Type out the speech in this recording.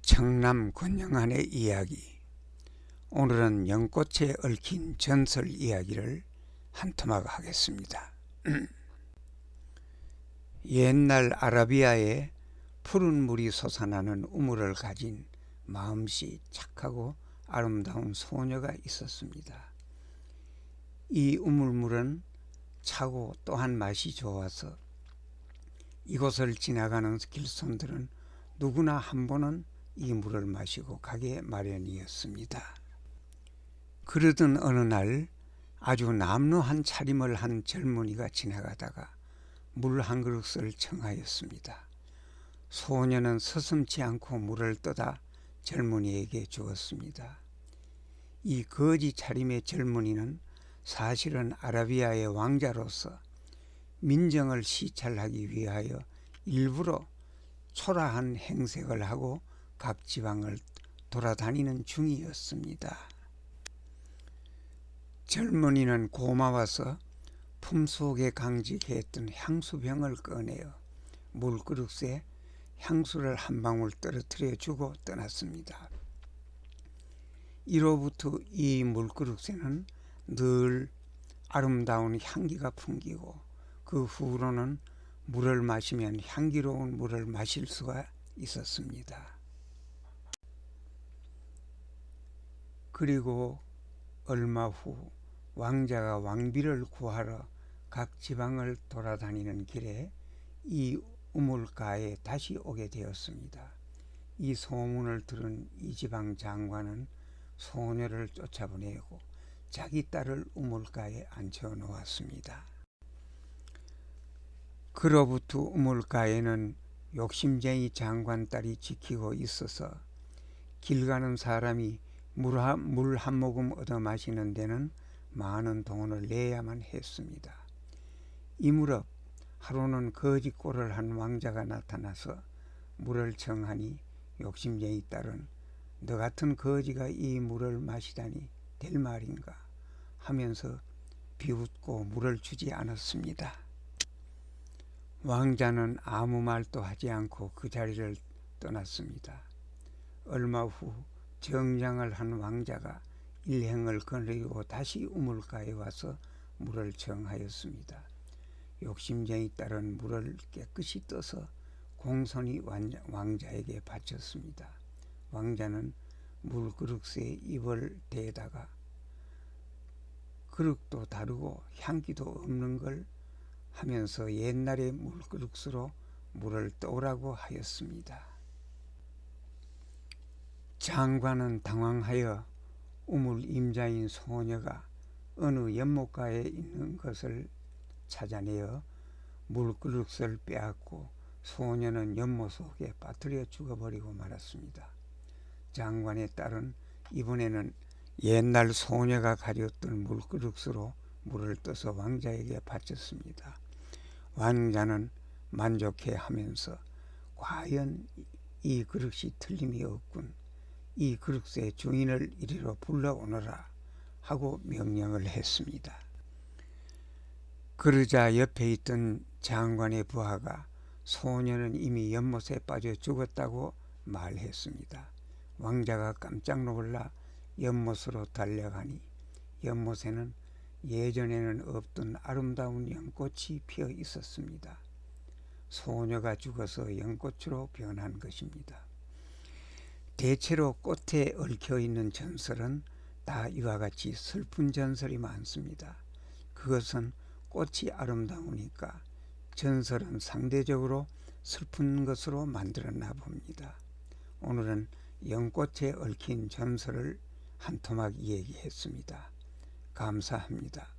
청남 권영한의 이야기. 오늘은 연꽃에 얽힌 전설 이야기를 한 토막 하겠습니다. 옛날 아라비아에 푸른 물이 솟아나는 우물을 가진 마음씨 착하고 아름다운 소녀가 있었습니다. 이 우물물은 차고 또한 맛이 좋아서 이곳을 지나가는 길손들은 누구나 한 번은 이 물을 마시고 가게 마련이었습니다. 그러던 어느 날 아주 남루한 차림을 한 젊은이가 지나가다가 물 한 그릇을 청하였습니다. 소녀는 서슴지 않고 물을 떠다 젊은이에게 주었습니다. 이 거지 차림의 젊은이는 사실은 아라비아의 왕자로서 민정을 시찰하기 위하여 일부러 초라한 행색을 하고 각 지방을 돌아다니는 중이었습니다. 젊은이는 고마워서 품속에 강직했던 향수병을 꺼내어 물그릇에 향수를 한 방울 떨어뜨려 주고 떠났습니다. 이로부터 이 물그릇에는 늘 아름다운 향기가 풍기고 그 후로는 물을 마시면 향기로운 물을 마실 수가 있었습니다. 그리고 얼마 후 왕자가 왕비를 구하러 각 지방을 돌아다니는 길에 이 우물가에 다시 오게 되었습니다. 이 소문을 들은 이 지방 장관은 소녀를 쫓아보내고 자기 딸을 우물가에 앉혀 놓았습니다. 그로부터 우물가에는 욕심쟁이 장관 딸이 지키고 있어서 길 가는 사람이 물 한 모금 얻어 마시는 데는 많은 돈을 내야만 했습니다. 이 무렵 하루는 거지꼴을 한 왕자가 나타나서 물을 청하니 욕심쟁이 딸은 너 같은 거지가 이 물을 마시다니 될 말인가 하면서 비웃고 물을 주지 않았습니다. 왕자는 아무 말도 하지 않고 그 자리를 떠났습니다. 얼마 후 정장을 한 왕자가 일행을 거느리고 다시 우물가에 와서 물을 청하였습니다. 욕심쟁이 딸은 물을 깨끗이 떠서 공손히 왕자에게 바쳤습니다. 왕자는 물그릇에 입을 대다가 그릇도 다르고 향기도 없는 걸 하면서 옛날의 물그릇으로 물을 떠오라고 하였습니다. 장관은 당황하여 우물 임자인 소녀가 어느 연못가에 있는 것을 찾아내어 물그릇을 빼앗고 소녀는 연못 속에 빠뜨려 죽어버리고 말았습니다. 장관의 딸은 이번에는 옛날 소녀가 가졌던 물그릇으로 물을 떠서 왕자에게 바쳤습니다. 왕자는 만족해하면서 과연 이 그릇이 틀림이 없군. 이 그릇의 주인을 이리로 불러오너라 하고 명령을 했습니다. 그러자 옆에 있던 장관의 부하가 소녀는 이미 연못에 빠져 죽었다고 말했습니다. 왕자가 깜짝 놀라 연못으로 달려가니 연못에는 예전에는 없던 아름다운 연꽃이 피어 있었습니다. 소녀가 죽어서 연꽃으로 변한 것입니다. 대체로 꽃에 얽혀있는 전설은 다 이와 같이 슬픈 전설이 많습니다. 그것은 꽃이 아름다우니까 전설은 상대적으로 슬픈 것으로 만들었나 봅니다. 오늘은 연꽃에 얽힌 전설을 한 토막 얘기했습니다. 감사합니다.